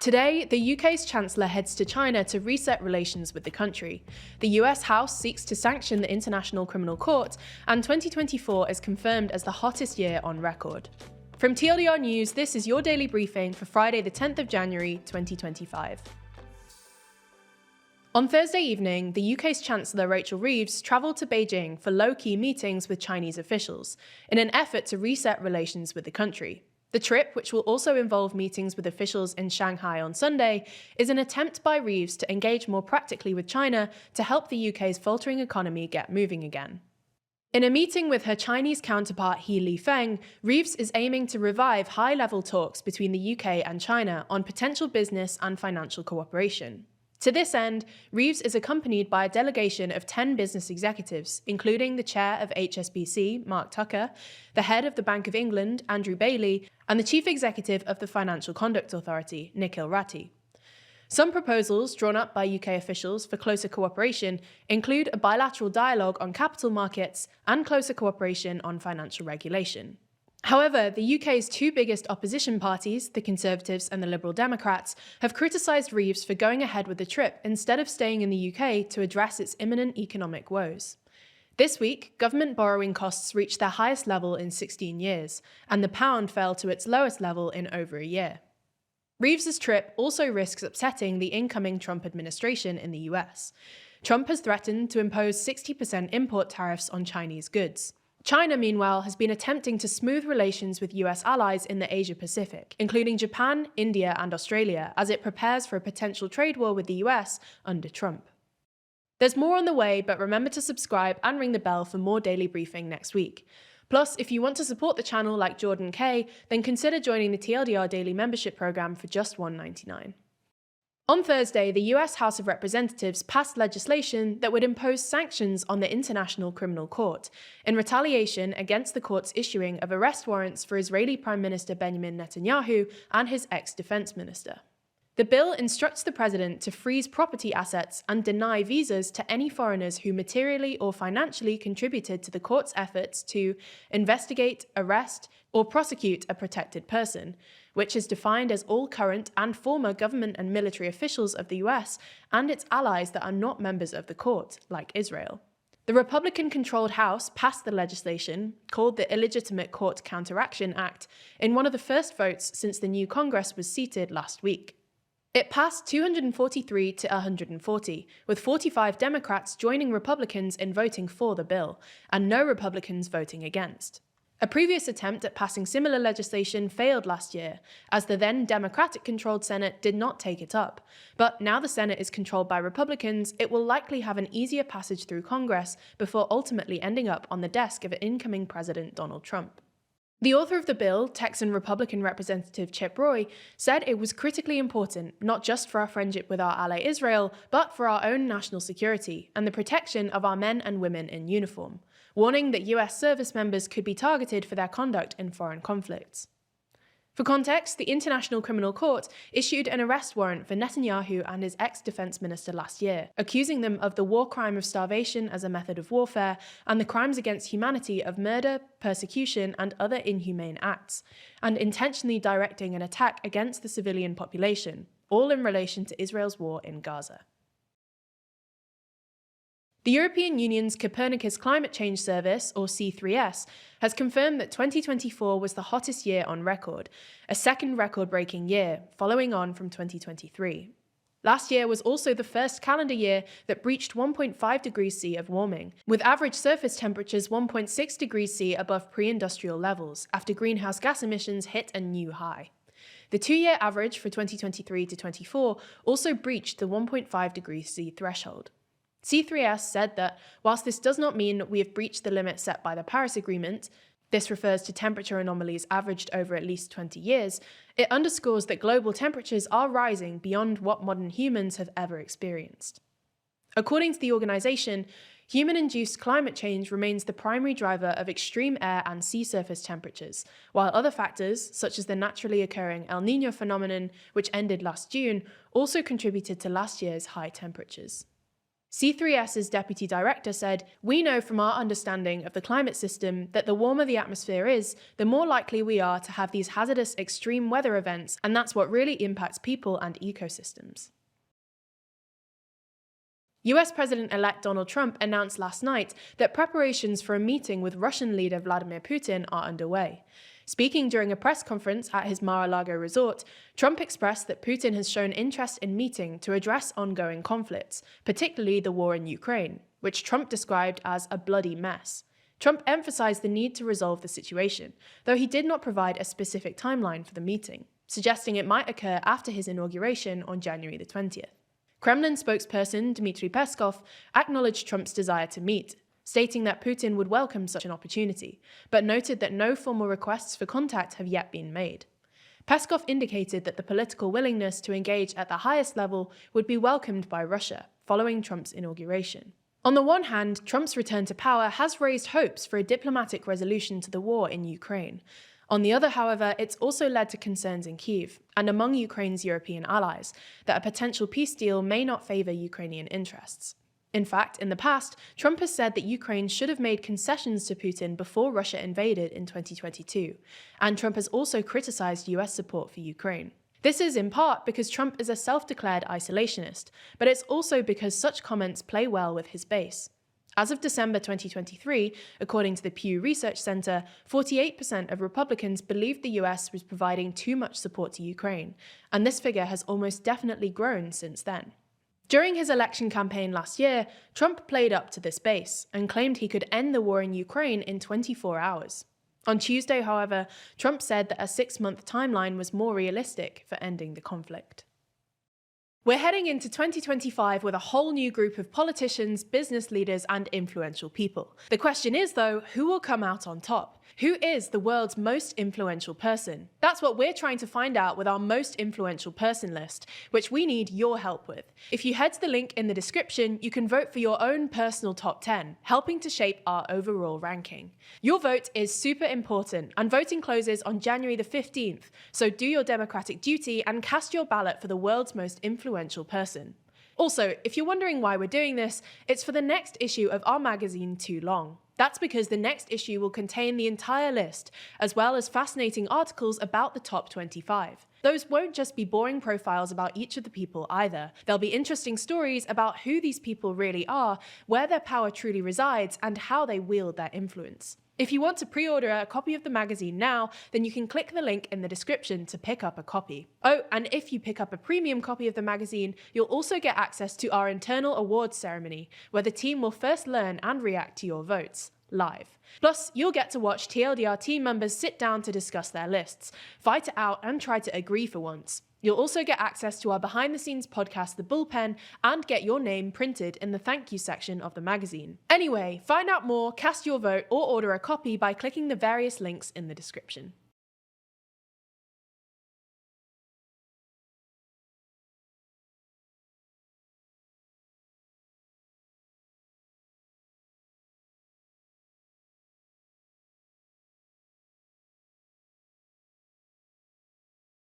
Today, the UK's Chancellor heads to China to reset relations with the country. The US House seeks to sanction the International Criminal Court, and 2024 is confirmed as the hottest year on record. From TLDR News, this is your daily briefing for Friday the 10th of January 2025. On Thursday evening, the UK's Chancellor Rachel Reeves travelled to Beijing for low-key meetings with Chinese officials, in an effort to reset relations with the country. The trip, which will also involve meetings with officials in Shanghai on Sunday, is an attempt by Reeves to engage more practically with China to help the UK's faltering economy get moving again. In a meeting with her Chinese counterpart He Lifeng, Reeves is aiming to revive high-level talks between the UK and China on potential business and financial cooperation. To this end, Reeves is accompanied by a delegation of 10 business executives, including the chair of HSBC, Mark Tucker, the head of the Bank of England, Andrew Bailey, and the chief executive of the Financial Conduct Authority, Nikhil Rathi. Some proposals drawn up by UK officials for closer cooperation include a bilateral dialogue on capital markets and closer cooperation on financial regulation. However, the UK's two biggest opposition parties, the Conservatives and the Liberal Democrats, have criticised Reeves for going ahead with the trip instead of staying in the UK to address its imminent economic woes. This week, government borrowing costs reached their highest level in 16 years, and the pound fell to its lowest level in over a year. Reeves's trip also risks upsetting the incoming Trump administration in the US. Trump has threatened to impose 60% import tariffs on Chinese goods. China, meanwhile, has been attempting to smooth relations with US allies in the Asia-Pacific, including Japan, India, and Australia, as it prepares for a potential trade war with the US under Trump. There's more on the way, but remember to subscribe and ring the bell for more daily briefing next week. Plus, if you want to support the channel like Jordan Kay, then consider joining the TLDR Daily Membership Program for just $1.99. On Thursday, the US House of Representatives passed legislation that would impose sanctions on the International Criminal Court in retaliation against the court's issuing of arrest warrants for Israeli Prime Minister Benjamin Netanyahu and his ex-defense minister. The bill instructs the president to freeze property assets and deny visas to any foreigners who materially or financially contributed to the court's efforts to investigate, arrest, or prosecute a protected person, which is defined as all current and former government and military officials of the US and its allies that are not members of the court, like Israel. The Republican-controlled House passed the legislation, called the Illegitimate Court Counteraction Act, in one of the first votes since the new Congress was seated last week. It passed 243 to 140, with 45 Democrats joining Republicans in voting for the bill, and no Republicans voting against. A previous attempt at passing similar legislation failed last year, as the then Democratic-controlled Senate did not take it up. But now the Senate is controlled by Republicans, it will likely have an easier passage through Congress before ultimately ending up on the desk of incoming President Donald Trump. The author of the bill, Texan Republican Representative Chip Roy, said it was critically important, not just for our friendship with our ally Israel, but for our own national security and the protection of our men and women in uniform, warning that US service members could be targeted for their conduct in foreign conflicts. For context, the International Criminal Court issued an arrest warrant for Netanyahu and his ex-defense minister last year, accusing them of the war crime of starvation as a method of warfare and the crimes against humanity of murder, persecution, and other inhumane acts, and intentionally directing an attack against the civilian population, all in relation to Israel's war in Gaza. The European Union's Copernicus Climate Change Service, or C3S, has confirmed that 2024 was the hottest year on record, a second record-breaking year, following on from 2023. Last year was also the first calendar year that breached 1.5 degrees C of warming, with average surface temperatures 1.6 degrees C above pre-industrial levels, after greenhouse gas emissions hit a new high. The two-year average for 2023 to 24 also breached the 1.5 degrees C threshold. C3S said that, whilst this does not mean we have breached the limit set by the Paris Agreement, this refers to temperature anomalies averaged over at least 20 years, it underscores that global temperatures are rising beyond what modern humans have ever experienced. According to the organisation, human-induced climate change remains the primary driver of extreme air and sea surface temperatures, while other factors, such as the naturally occurring El Niño phenomenon, which ended last June, also contributed to last year's high temperatures. C3S's deputy director said, "We know from our understanding of the climate system that the warmer the atmosphere is, the more likely we are to have these hazardous extreme weather events, and that's what really impacts people and ecosystems." US President-elect Donald Trump announced last night that preparations for a meeting with Russian leader Vladimir Putin are underway. Speaking during a press conference at his Mar-a-Lago resort, Trump expressed that Putin has shown interest in meeting to address ongoing conflicts, particularly the war in Ukraine, which Trump described as a bloody mess. Trump emphasized the need to resolve the situation, though he did not provide a specific timeline for the meeting, suggesting it might occur after his inauguration on January the 20th. Kremlin spokesperson Dmitry Peskov acknowledged Trump's desire to meet, stating that Putin would welcome such an opportunity, but noted that no formal requests for contact have yet been made. Peskov indicated that the political willingness to engage at the highest level would be welcomed by Russia, following Trump's inauguration. On the one hand, Trump's return to power has raised hopes for a diplomatic resolution to the war in Ukraine. On the other, however, it's also led to concerns in Kyiv, and among Ukraine's European allies, that a potential peace deal may not favour Ukrainian interests. In fact, in the past, Trump has said that Ukraine should have made concessions to Putin before Russia invaded in 2022, and Trump has also criticised US support for Ukraine. This is in part because Trump is a self-declared isolationist, but it's also because such comments play well with his base. As of December 2023, according to the Pew Research Center, 48% of Republicans believed the US was providing too much support to Ukraine, and this figure has almost definitely grown since then. During his election campaign last year, Trump played up to this base and claimed he could end the war in Ukraine in 24 hours. On Tuesday, however, Trump said that a 6-month timeline was more realistic for ending the conflict. We're heading into 2025 with a whole new group of politicians, business leaders, and influential people. The question is, though, who will come out on top? Who is the world's most influential person? That's what we're trying to find out with our most influential person list, which we need your help with. If you head to the link in the description, you can vote for your own personal top 10, helping to shape our overall ranking. Your vote is super important, and voting closes on January the 15th, so do your democratic duty and cast your ballot for the world's most influential person. Also, if you're wondering why we're doing this, it's for the next issue of our magazine, Too Long. That's because the next issue will contain the entire list, as well as fascinating articles about the top 25. Those won't just be boring profiles about each of the people either. There'll be interesting stories about who these people really are, where their power truly resides, and how they wield their influence. If you want to pre-order a copy of the magazine now, then you can click the link in the description to pick up a copy. Oh, and if you pick up a premium copy of the magazine, you'll also get access to our internal awards ceremony, where the team will first learn and react to your votes live. Plus, you'll get to watch TLDR team members sit down to discuss their lists, fight it out, and try to agree for once. You'll also get access to our behind-the-scenes podcast, The Bullpen, and get your name printed in the thank you section of the magazine. Anyway, find out more, cast your vote, or order a copy by clicking the various links in the description.